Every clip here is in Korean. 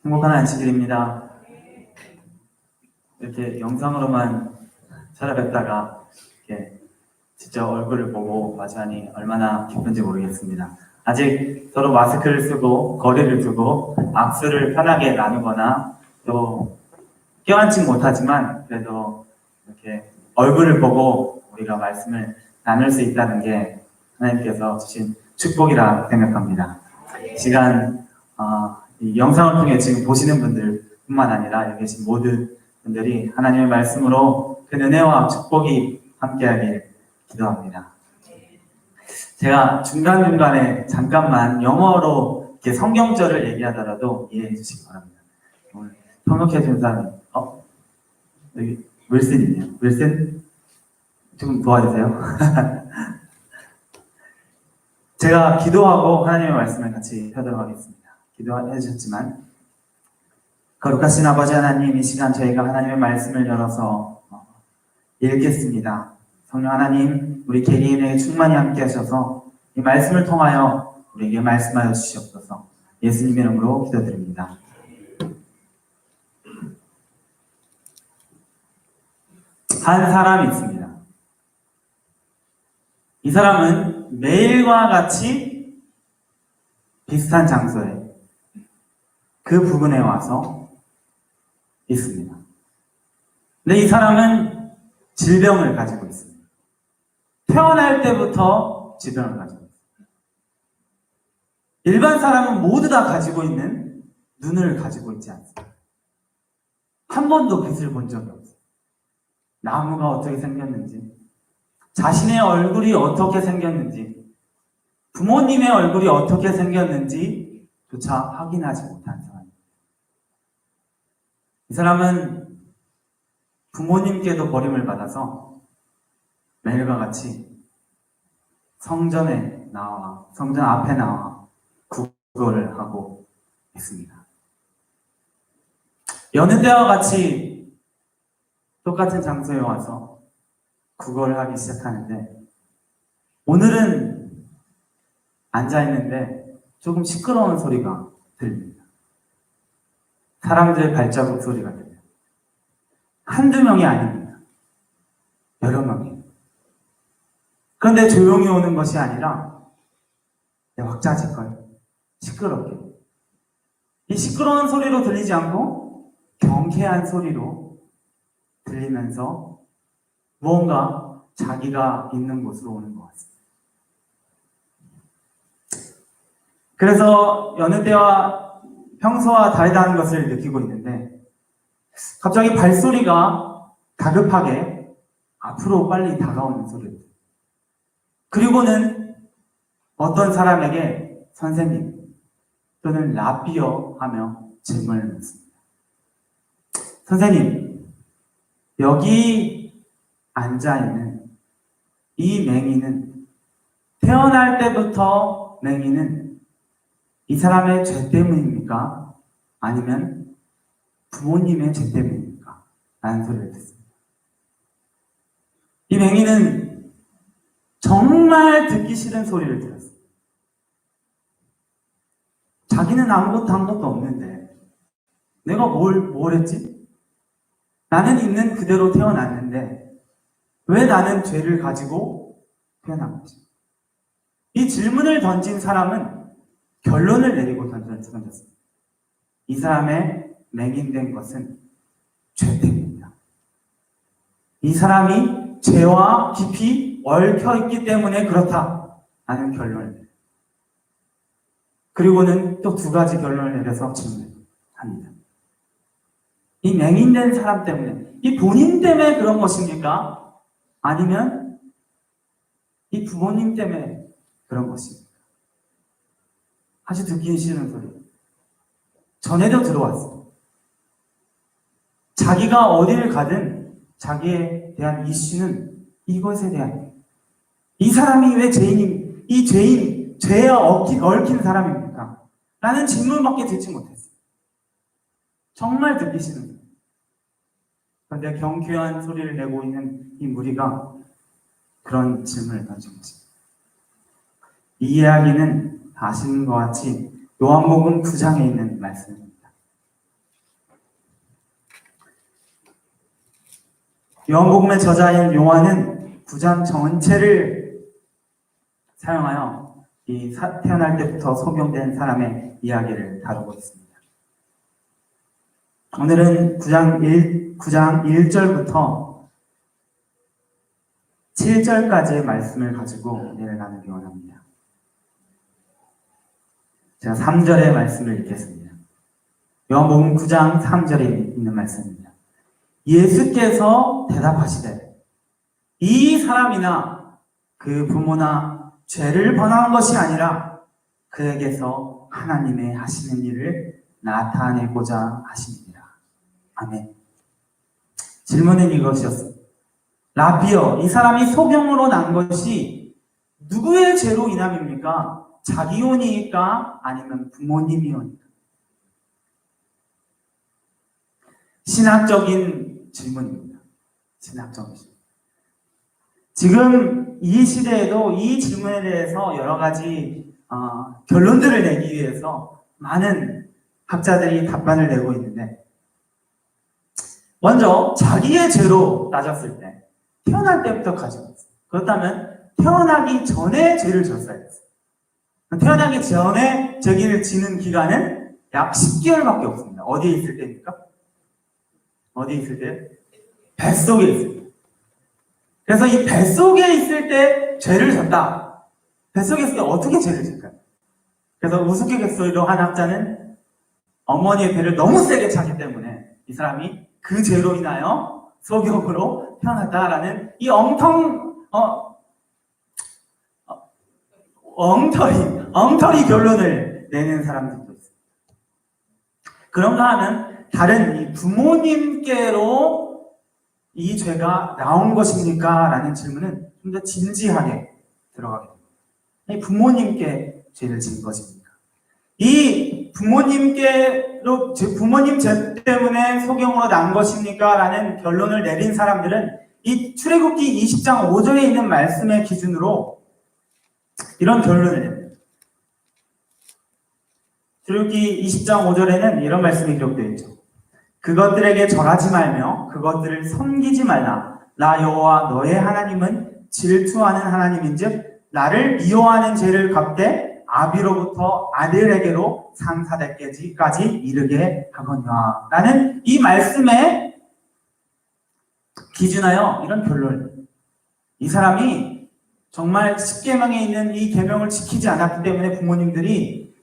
행복한 안식일입니다. 이렇게 영상으로만 찾아뵙다가 이렇게 직접 얼굴을 보고 마주하니 얼마나 기쁜지 모르겠습니다. 아직 서로 마스크를 쓰고 거리를 두고 악수를 편하게 나누거나 또 껴안지 못하지만 그래도 이렇게 얼굴을 보고 우리가 말씀을 나눌 수 있다는 게 하나님께서 주신 축복이라 생각합니다. 이 시간 이 영상을 통해 지금 보시는 분들뿐만 아니라 여기 계신 모든 분들이 하나님의 말씀으로 그 은혜와 축복이 함께하길 기도합니다. 제가 중간중간에 잠깐만 영어로 이렇게 성경절을 얘기하더라도 이해해 주시기 바랍니다. 오늘 통역해 준 사람이 여기 윌슨이네요. 윌슨? 좀 도와주세요. 제가 기도하고 하나님의 말씀을 같이 펴도록 하겠습니다. 기도해 주셨지만 거룩하신 아버지 하나님, 이 시간 저희가 하나님의 말씀을 열어서 읽겠습니다. 성령 하나님, 우리 개개인에게 충만히 함께 하셔서 이 말씀을 통하여 우리에게 말씀하여 주시옵소서. 예수님의 이름으로 기도드립니다. 한 사람이 있습니다. 이 사람은 매일과 같이 비슷한 장소에 그 부근에 와서 있습니다. 근데 이 사람은 질병을 가지고 있습니다. 태어날 때부터 질병을 가지고 있습니다. 일반 사람은 모두 다 가지고 있는 눈을 가지고 있지 않습니다. 한 번도 빛을 본 적이 없어요. 나무가 어떻게 생겼는지, 자신의 얼굴이 어떻게 생겼는지, 부모님의 얼굴이 어떻게 생겼는지 조차 확인하지 못한 사람입니다. 이 사람은 부모님께도 버림을 받아서 매일과 같이 성전 앞에 나와 구걸을 하고 있습니다. 여느 때와 같이 똑같은 장소에 와서 구걸을 하기 시작하는데, 오늘은 앉아있는데 조금 시끄러운 소리가 들립니다. 사람들 발자국 소리가 들려요. 한두 명이 아닙니다. 여러 명이에요. 그런데 조용히 오는 것이 아니라 왁자지껄 시끄럽게, 이 시끄러운 소리로 들리지 않고 경쾌한 소리로 들리면서 무언가 자기가 있는 곳으로 오는 것 같습니다. 그래서 여느 때와 평소와 다르다는 것을 느끼고 있는데, 갑자기 발소리가 다급하게 앞으로 빨리 다가오는 소리를, 그리고는 어떤 사람에게 선생님 또는 라비어 하며 질문을 묻습니다. 선생님, 여기 앉아있는 이 맹인은, 태어날 때부터 맹인은 이 사람의 죄 때문입니까? 아니면 부모님의 죄 때문입니까? 라는 소리를 듣습니다. 이 맹인은 정말 듣기 싫은 소리를 들었어요. 자기는 아무것도 한 것도 없는데 내가 뭘 했지? 나는 있는 그대로 태어났는데 왜 나는 죄를 가지고 태어난 거지? 이 질문을 던진 사람은 결론을 내리고 던졌습니다. 이 사람의 맹인된 것은 죄 때문입니다. 이 사람이 죄와 깊이 얽혀있기 때문에 그렇다라는 결론을 내려요. 그리고는 또 두 가지 결론을 내려서 질문합니다. 이 맹인된 사람 때문에, 이 본인 때문에 그런 것입니까? 아니면 이 부모님 때문에 그런 것입니까? 아주 듣기 싫은 소리. 전에도 들어왔어요. 자기가 어디를 가든 자기에 대한 이슈는 이것에 대한, 이 사람이 왜 죄에 얽힌 사람입니까? 라는 질문밖에 듣지 못했어요. 정말 듣기 싫은 소리. 그런데 경쾌한 소리를 내고 있는 이 무리가 그런 질문을 던진 것입니다. 이 이야기는 아시는 것 같이 요한복음 9장에 있는 말씀입니다. 요한복음의 저자인 요한은 9장 전체를 사용하여 태어날 때부터 소경된 사람의 이야기를 다루고 있습니다. 오늘은 9장 1절부터 7절까지의 말씀을 가지고 은혜를 나누기 원합니다. 제가 3절의 말씀을 읽겠습니다. 요한복음 9장 3절에 있는 말씀입니다. 예수께서 대답하시되 이 사람이나 그 부모나 죄를 범한 것이 아니라 그에게서 하나님의 하시는 일을 나타내고자 하십니다. 아멘. 질문은 이것이었습니다. 라비어, 이 사람이 소경으로 난 것이 누구의 죄로 인함입니까? 자기 혼이니까 아니면 부모님이 혼이니까? 신학적인 질문입니다. 신학적인 질문. 지금 이 시대에도 이 질문에 대해서 여러 가지 결론들을 내기 위해서 많은 학자들이 답변을 내고 있는데, 먼저 자기의 죄로 따졌을 때 태어날 때부터 가지고 있어요. 그렇다면 태어나기 전에 죄를 졌어야 했어요. 태어나기 전에 죄를 지는 기간은 약 10개월밖에 없습니다. 어디에 있을 때입니까? 어디에 있을 때? 뱃속에 있을 때. 그래서 이 뱃속에 있을 때 죄를 졌다. 뱃속에 있을 때 어떻게 죄를 질까요? 그래서 우스갯소리로 한 학자는 어머니의 배를 너무 세게 차기 때문에 이 사람이 그 죄로 인하여 소경으로 태어났다라는 이 엉터리 결론을 내는 사람들도 있습니다. 그런가 하면 다른 이 부모님께로 이 죄가 나온 것입니까? 라는 질문은 좀 더 진지하게 들어가게 됩니다. 이 부모님께 죄를 진 것입니까? 이 부모님 죄 때문에 소경으로 난 것입니까? 라는 결론을 내린 사람들은 이 출애굽기 20장 5절에 있는 말씀의 기준으로 이런 결론을 냅니다. 출애굽기 20장 5절에는 이런 말씀이 기록되어 있죠. 그것들에게 절하지 말며 그것들을 섬기지 말라. 나 여호와 너의 하나님은 질투하는 하나님인즉 나를 미워하는 죄를 갚되 아비로부터 아들에게로 3, 4대까지 이르게 하거니와. 라는 이 말씀에 기준하여 이런 결론을, 이 사람이 정말 10계명에 있는 이 계명을 지키지 않았기 때문에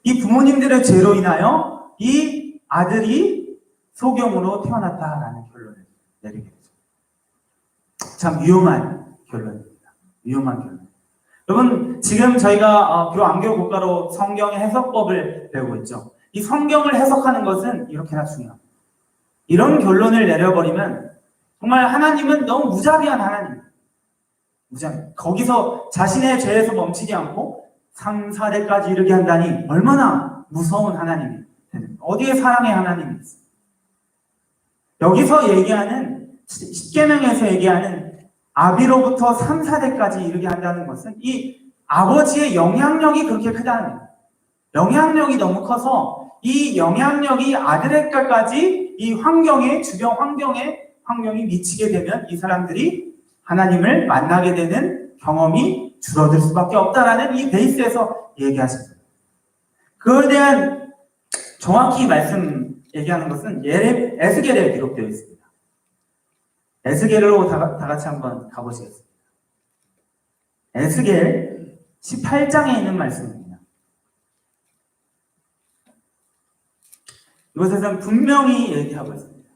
이 부모님들의 죄로 인하여 이 아들이 소경으로 태어났다라는 결론을 내리게 되죠. 참 위험한 결론입니다. 위험한 결론. 여러분, 지금 저희가 안교 국가로 성경의 해석법을 배우고 있죠. 이 성경을 해석하는 것은 이렇게나 중요합니다. 이런 결론을 내려버리면 정말 하나님은 너무 무자비한 하나님입니다. 무자비. 거기서 자신의 죄에서 멈추지 않고 3, 4대까지 이르게 한다니 얼마나 무서운 하나님이 되는, 어디에 사랑의 하나님이 있어요. 여기서 얘기하는 10계명에서 얘기하는 아비로부터 3, 4대까지 이르게 한다는 것은 이 아버지의 영향력이 그렇게 크다는 거예요. 영향력이 너무 커서 이 영향력이 아들에게까지 이 주변 환경이 미치게 되면 이 사람들이 하나님을 만나게 되는 경험이 줄어들 수밖에 없다라는 이 베이스에서 얘기하셨어요. 그에 대한 정확히 얘기하는 것은 에스겔에 기록되어 있습니다. 에스겔로 다 같이 한번 가보시겠습니다. 에스겔 18장에 있는 말씀입니다. 이곳에서는 분명히 얘기하고 있습니다.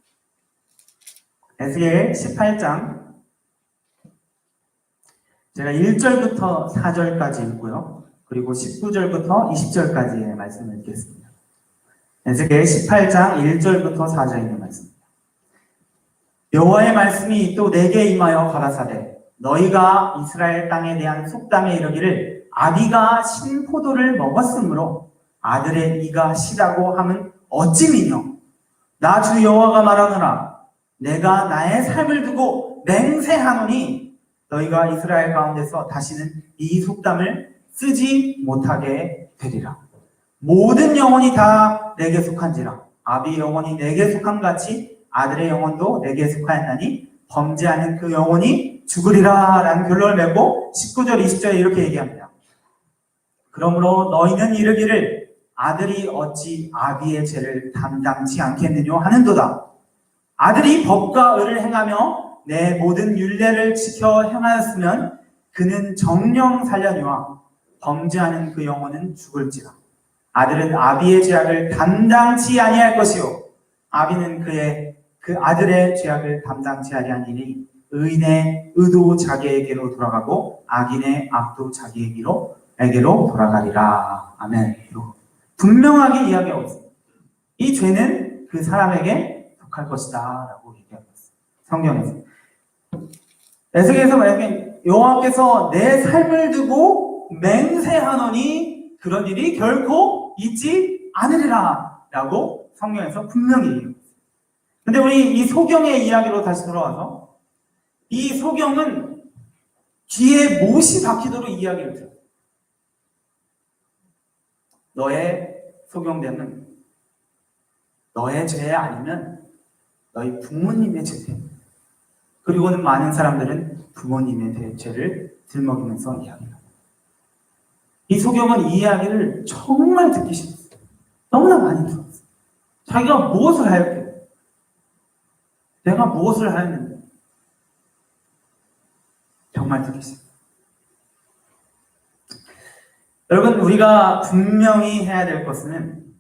에스겔 18장, 제가 1절부터 4절까지 읽고요. 그리고 19절부터 20절까지의 말씀을 읽겠습니다. 에스겔 18장 1절부터 4절에 있는 말씀입니다. 여호와의 말씀이 또 내게 임하여 가라사대 너희가 이스라엘 땅에 대한 속담에 이르기를 아비가 신포도를 먹었으므로 아들의 이가 시다고 함은 어찌미뇨. 나 주 여호와가 말하노라. 내가 나의 삶을 두고 맹세하노니 너희가 이스라엘 가운데서 다시는 이 속담을 쓰지 못하게 되리라. 모든 영혼이 다 내게 속한지라. 아비의 영혼이 내게 속한 같이 아들의 영혼도 내게 속하였나니 범죄하는 그 영혼이 죽으리라 라는 결론을 맺고 19절 20절에 이렇게 얘기합니다. 그러므로 너희는 이르기를 아들이 어찌 아비의 죄를 담당치 않겠느냐 하는도다. 아들이 법과 의를 행하며 내 모든 율례를 지켜 행하였으면 그는 정령 살려니와 범죄하는 그 영혼은 죽을지라. 아들은 아비의 죄악을 담당치 아니할 것이요 아비는 그 아들의 죄악을 담당치 아니하니니 의인의 의도 자기에게로 돌아가고 악인의 악도 자기에게로 돌아가리라. 아멘. 분명하게 이야기하고 있습니다. 이 죄는 그 사람에게 속할 것이다 라고 얘기하고 있습니다. 성경에서. 에스겔에서 만약에 여호와께서 내 삶을 두고 맹세하노니 그런 일이 결코 있지 않으리라 라고 성경에서 분명히 얘기합니다. 근데 우리 이 소경의 이야기로 다시 돌아와서 이 소경은 귀에 못이 박히도록 이야기를 들어요. 너의 소경됨은 너의 죄 아니면 너희 부모님의 죄 때문에. 그리고는 많은 사람들은 부모님의 죄를 들먹이면서 이야기합니다. 이 소경은 이 이야기를 정말 듣기 싫었어요. 너무나 많이 들었어요. 자기가 무엇을 하였길래? 내가 무엇을 하였는데? 정말 듣기 싫어요. 여러분, 우리가 분명히 해야 될 것은,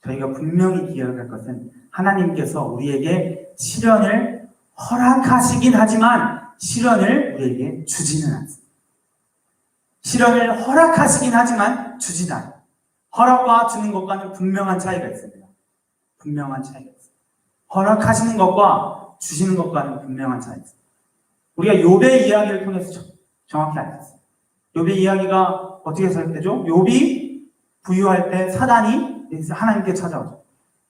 저희가 분명히 기억할 것은 하나님께서 우리에게 시련을 허락하시긴 하지만 시련을 우리에게 주지는 않습니다. 시련을 허락하시긴 하지만 주지는 않아요. 허락과 주는 것과는 분명한 차이가 있습니다. 분명한 차이가 있습니다. 허락하시는 것과 주시는 것과는 분명한 차이가 있습니다. 우리가 욥의 이야기를 통해서 정확히 알겠어요. 욥의 이야기가 어떻게 시작되죠? 욥이 부유할 때 사단이 하나님께 찾아오죠.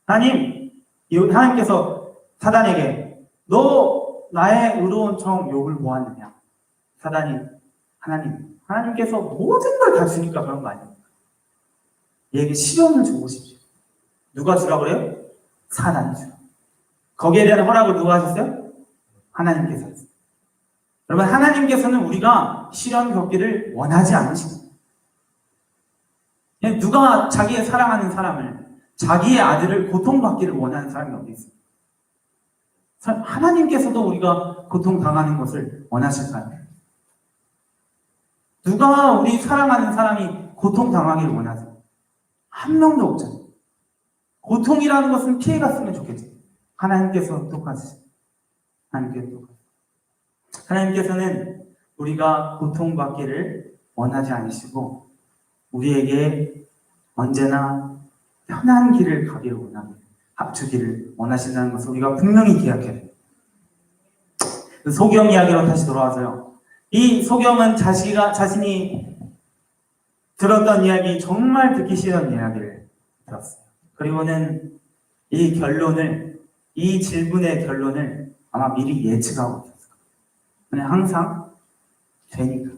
하나님께서 사단에게 너 나의 의로운 종 욥을 모았느냐? 사단이 하나님께서 모든 걸 다 주니까 그런 거 아닙니까? 얘에게 시련을 주고 싶죠. 누가 주라고 그래요? 사단이 주라. 거기에 대한 허락을 누가 하셨어요? 하나님께서 했어요. 여러분, 하나님께서는 우리가 시련 겪기를 원하지 않으십니다. 누가 자기의 사랑하는 사람을, 자기의 아들을 고통받기를 원하는 사람이 어디 있습니까? 하나님께서도 우리가 고통당하는 것을 원하실까요? 누가 우리 사랑하는 사람이 고통당하기를 원하세요? 한 명도 없잖아요. 고통이라는 것은 피해갔으면 좋겠지. 하나님께서 똑같으세요. 하나님께서는 우리가 고통받기를 원하지 않으시고 우리에게 언제나 편한 길을 가기를 주기를 원하신다는 것을 우리가 분명히 기억해야 돼요. 소경 이야기로 다시 돌아와서요. 이 소경은 자신이 들었던 이야기, 정말 듣기 싫은 이야기를 들었어요. 그리고는 이 질문의 결론을 아마 미리 예측하고 있었어요. 그냥 항상 죄니까.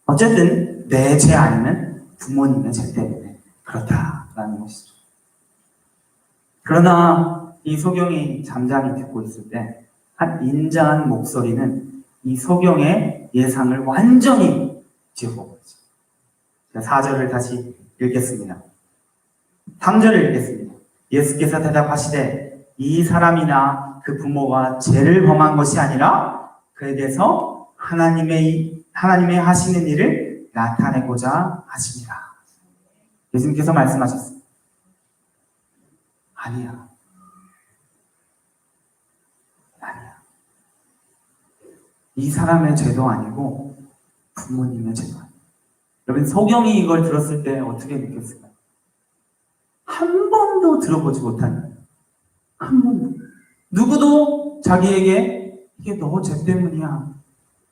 어쨌든 내 죄 아니면 부모님의 죄 때문에 그렇다라는 것이죠. 그러나 이 소경이 잠잠히 듣고 있을 때 한 인자한 목소리는 이 소경의 예상을 완전히 뒤엎어버리죠. 4절을 다시 읽겠습니다. 3절을 읽겠습니다. 예수께서 대답하시되 이 사람이나 그 부모가 죄를 범한 것이 아니라 그에 대해서 하나님의 하시는 일을 나타내고자 하십니다. 예수님께서 말씀하셨습니다. 아니야. 이 사람의 죄도 아니고 부모님의 죄도 아니에요. 여러분, 소경이 이걸 들었을 때 어떻게 느꼈을까요? 한 번도 들어보지 못한, 한 번도. 누구도 자기에게 이게 너 죄 때문이야.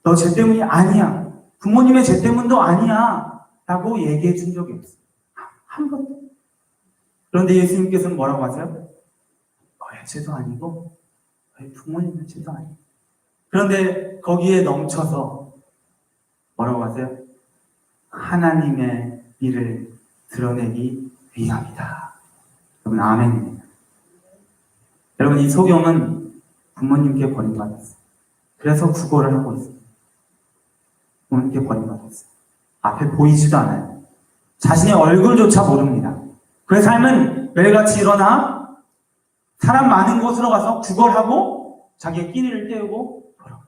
너 죄 때문이 아니야. 부모님의 죄 때문도 아니야. 라고 얘기해 준 적이 없어요. 한 번도. 그런데 예수님께서는 뭐라고 하세요? 너의 죄도 아니고 너의 부모님의 죄도 아니고. 그런데 거기에 넘쳐서 뭐라고 하세요? 하나님의 일을 드러내기 위함이다. 여러분, 아멘입니다. 여러분, 이 소경은 부모님께 버림받았어요. 그래서 구걸을 하고 있어요. 부모님께 버림받았어요. 앞에 보이지도 않아요. 자신의 얼굴조차 모릅니다. 그의 삶은 매일같이 일어나 사람 많은 곳으로 가서 구걸하고 자기의 끼니를 때우고 돌아와요.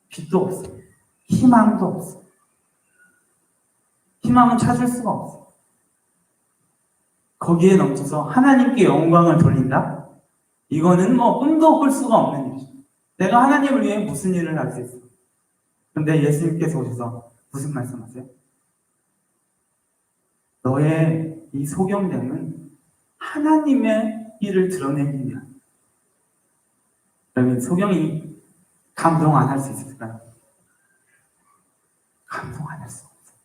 빛도 없어요. 희망도 없어요. 희망은 찾을 수가 없어요. 거기에 넘쳐서 하나님께 영광을 돌린다? 이거는 꿈도 꿀 수가 없는 일이죠. 내가 하나님을 위해 무슨 일을 할 수 있어요? 그런데 예수님께서 오셔서 무슨 말씀하세요? 너의 이 소경됨은 하나님의 일을 드러내기 위한. 그러면 소경이 감동 안 할 수 있을까요? 감동 안 할 수 없어요.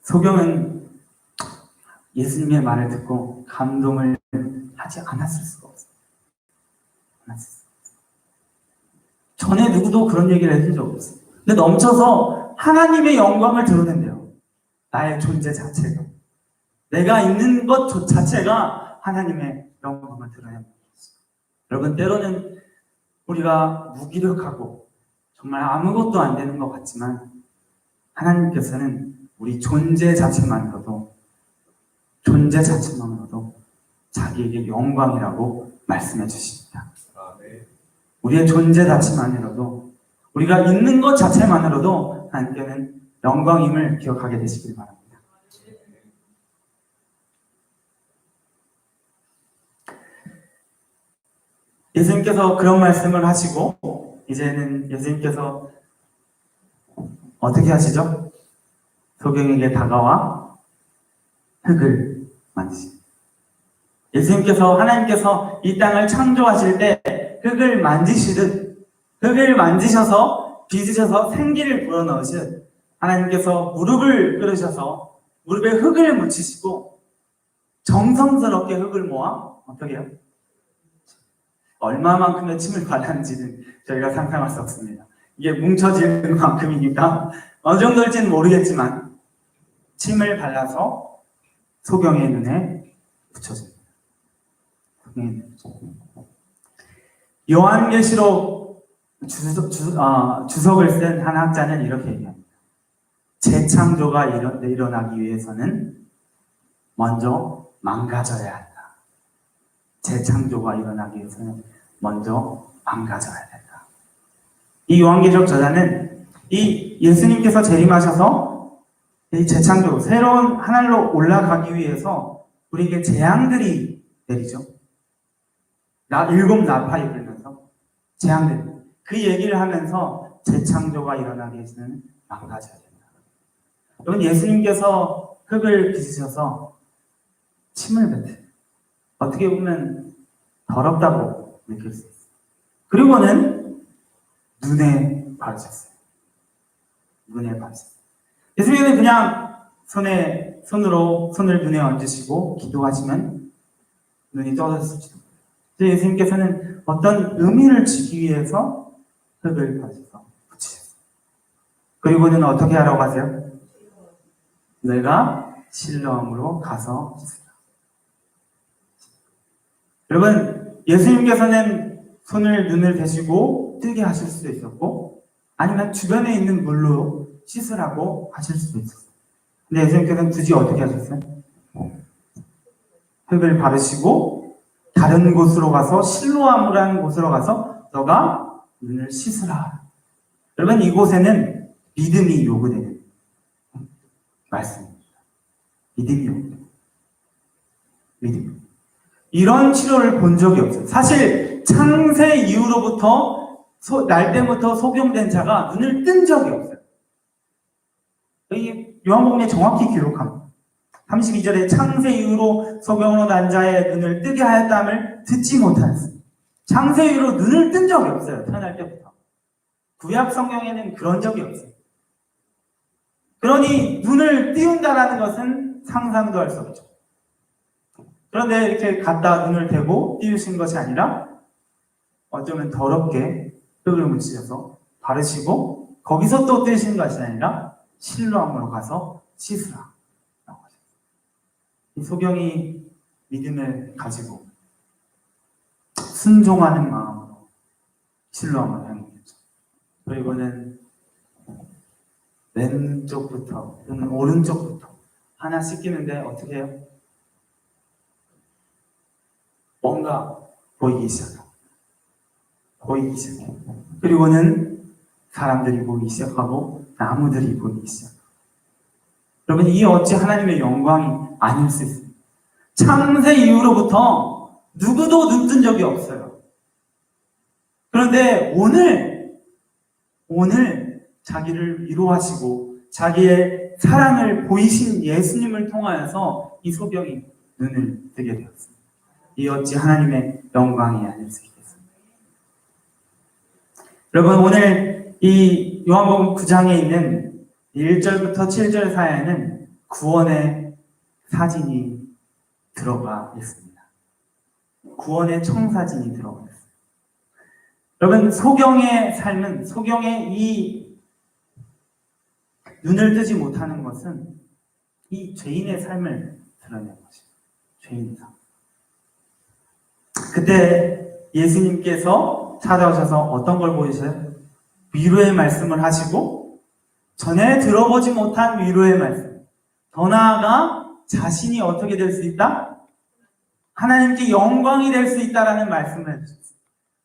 소경은 예수님의 말을 듣고 감동을 하지 않았을 수가 없어요. 전에 누구도 그런 얘기를 해준 적 없어요. 근데 넘쳐서 하나님의 영광을 드러낸대요. 나의 존재 자체가. 내가 있는 것 자체가 하나님의 영광을 드러낸다. 여러분, 때로는 우리가 무기력하고 정말 아무것도 안 되는 것 같지만 하나님께서는 우리 존재 자체만으로도 자기에게 영광이라고 말씀해 주십니다. 우리의 존재 자체만으로도, 우리가 있는 것 자체만으로도 하나님께는 영광임을 기억하게 되시길 바랍니다. 예수님께서 그런 말씀을 하시고 이제는 예수님께서 어떻게 하시죠? 소경에게 다가와 흙을 만지십니다. 예수님께서, 하나님께서 이 땅을 창조하실 때 흙을 만지시듯, 흙을 만지셔서 빚으셔서 생기를 불어넣으시듯 하나님께서 무릎을 꿇으셔서 무릎에 흙을 묻히시고 정성스럽게 흙을 모아 어떻게 해요? 얼마만큼의 침을 발랐는지는 저희가 상상할 수 없습니다. 이게 뭉쳐지는 만큼이니까 어느 정도일지는 모르겠지만 침을 발라서 소경의 눈에 붙여줍니다. 요한계시록 주석을 쓴 한 학자는 이렇게 얘기합니다. 재창조가 일어나기 위해서는 먼저 망가져야 한다. 재창조가 일어나기 위해서는 먼저 망가져야 된다. 이 요한계시록 저자는 이 예수님께서 재림하셔서 이 재창조, 새로운 하늘로 올라가기 위해서 우리에게 재앙들이 내리죠. 일곱 나팔이 불면서 재앙들, 그 얘기를 하면서 재창조가 일어나기 위해서는 망가져야 된다. 여러분, 예수님께서 흙을 빚으셔서 침을 뱉어요. 어떻게 보면 더럽다고 느낄 수 있어요. 그리고는 눈에 바르셨어요. 눈에 바르셨어요. 예수님은 그냥 손으로 손을 눈에 얹으시고 기도하시면 눈이 떠졌을지도 모르겠어요. 예수님께서는 어떤 의미를 주기 위해서 흙을 바르셔서 붙이셨어요. 그리고는 어떻게 하라고 하세요? 내가 실로암으로 가서 씻으라. 여러분, 예수님께서는 눈을 대시고 뜨게 하실 수도 있었고, 아니면 주변에 있는 물로 씻으라고 하실 수도 있었어요. 근데 예수님께서는 굳이 어떻게 하셨어요? 흙을 바르시고 다른 곳으로 가서, 실로암이라는 곳으로 가서 너가 눈을 씻으라. 여러분, 이곳에는 믿음이 요구되는 말씀입니다. 믿음이 요구돼요. 믿음. 이런 치료를 본 적이 없어요. 사실 창세 이후로부터 날 때부터 소경된 자가 눈을 뜬 적이 없어요. 여기 요한복음에 정확히 기록합니다. 32절에 창세 이후로 소경으로 난 자의 눈을 뜨게 하였다함을 듣지 못하였습니다. 창세 이후로 눈을 뜬 적이 없어요. 태어날 때부터. 구약 성경에는 그런 적이 없어요. 그러니 눈을 띄운다라는 것은 상상도 할 수 없죠. 그런데 이렇게 갖다 눈을 대고 띄우신 것이 아니라 어쩌면 더럽게 흙을 묻히셔서 바르시고 거기서 또 띄우신 것이 아니라 실로암으로 가서 씻으라. 이 소경이 믿음을 가지고 순종하는 마음으로 실로암을 향했죠. 그리고는 왼쪽부터 또는 오른쪽부터 하나씩 끼는데 어떻게 해요? 뭔가 보이기 시작해요. 보이기 시작해요. 그리고는 사람들이 보이기 시작하고 나무들이 보이기 시작해요. 여러분, 이 어찌 하나님의 영광이 아닐 수 있습니다. 창세 이후로부터 누구도 눈뜬 적이 없어요. 그런데 오늘 자기를 위로하시고 자기의 사랑을 보이신 예수님을 통하여서 이 소경이 눈을 뜨게 되었습니다. 이 어찌 하나님의 영광이 아닐 수 있겠습니다. 여러분, 오늘 이 요한복음 9장에 있는 1절부터 7절 사이에는 구원의 사진이 들어가 있습니다. 구원의 청사진이 들어가 있습니다. 여러분, 소경의 삶은, 소경의 이 눈을 뜨지 못하는 것은 이 죄인의 삶을 드러내는 것입니다. 죄인의 삶. 그때 예수님께서 찾아오셔서 어떤 걸 보이셔요? 위로의 말씀을 하시고 전에 들어보지 못한 위로의 말씀. 더 나아가 자신이 어떻게 될 수 있다? 하나님께 영광이 될 수 있다라는 말씀을 해주셨어요.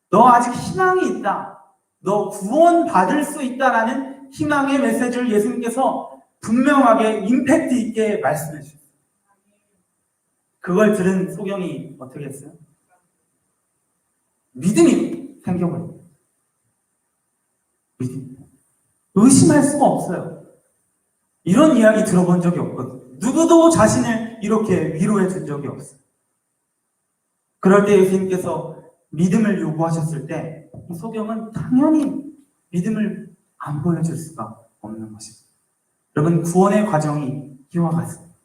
너 아직 희망이 있다. 너 구원 받을 수 있다라는 희망의 메시지를 예수님께서 분명하게 임팩트 있게 말씀해 주셨어요. 그걸 들은 소경이 어떻게 했어요? 믿음이 생겨버려요. 믿음. 의심할 수가 없어요. 이런 이야기 들어본 적이 없거든요. 누구도 자신을 이렇게 위로해 준 적이 없어요. 그럴 때 예수님께서 믿음을 요구하셨을 때 소경은 당연히 믿음을 안 보여줄 수가 없는 것입니다. 여러분, 구원의 과정이 이와 같습니다.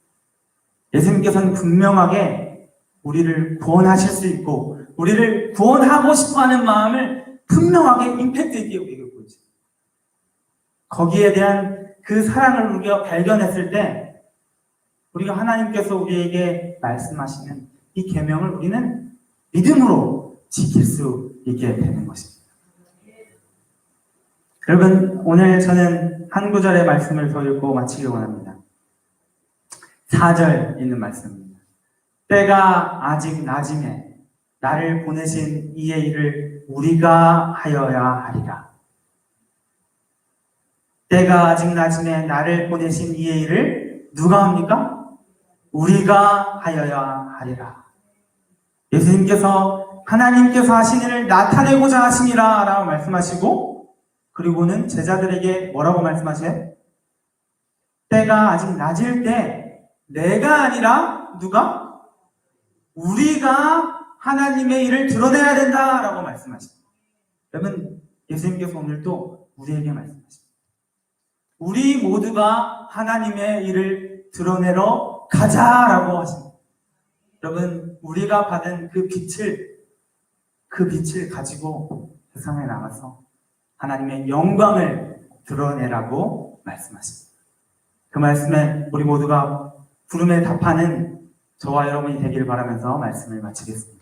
예수님께서는 분명하게 우리를 구원하실 수 있고 우리를 구원하고 싶어하는 마음을 분명하게 임팩트 있게 우리에게 보여줘요. 거기에 대한 그 사랑을 우리가 발견했을 때 우리가 하나님께서 우리에게 말씀하시는 이 계명을 우리는 믿음으로 지킬 수 있게 되는 것입니다. 여러분, 오늘 저는 한 구절의 말씀을 더 읽고 마치기 원합니다. 4절 있는 말씀입니다. 때가 아직 낮음에 나를 보내신 이의 일을 우리가 하여야 하리라. 때가 아직 낮음에 나를 보내신 이의 일을 누가 합니까? 우리가 하여야 하리라. 예수님께서 하나님께서 하신 일을 나타내고자 하심이라 라고 말씀하시고 그리고는 제자들에게 뭐라고 말씀하세요? 때가 아직 낮을 때 내가 아니라 누가? 우리가 하나님의 일을 드러내야 된다라고 말씀하십니다. 여러분, 예수님께서 오늘도 우리에게 말씀하십니다. 우리 모두가 하나님의 일을 드러내러 가자라고 하십니다. 여러분, 우리가 받은 그 빛을 가지고 세상에 나가서 하나님의 영광을 드러내라고 말씀하십니다. 그 말씀에 우리 모두가 부름에 답하는 저와 여러분이 되기를 바라면서 말씀을 마치겠습니다.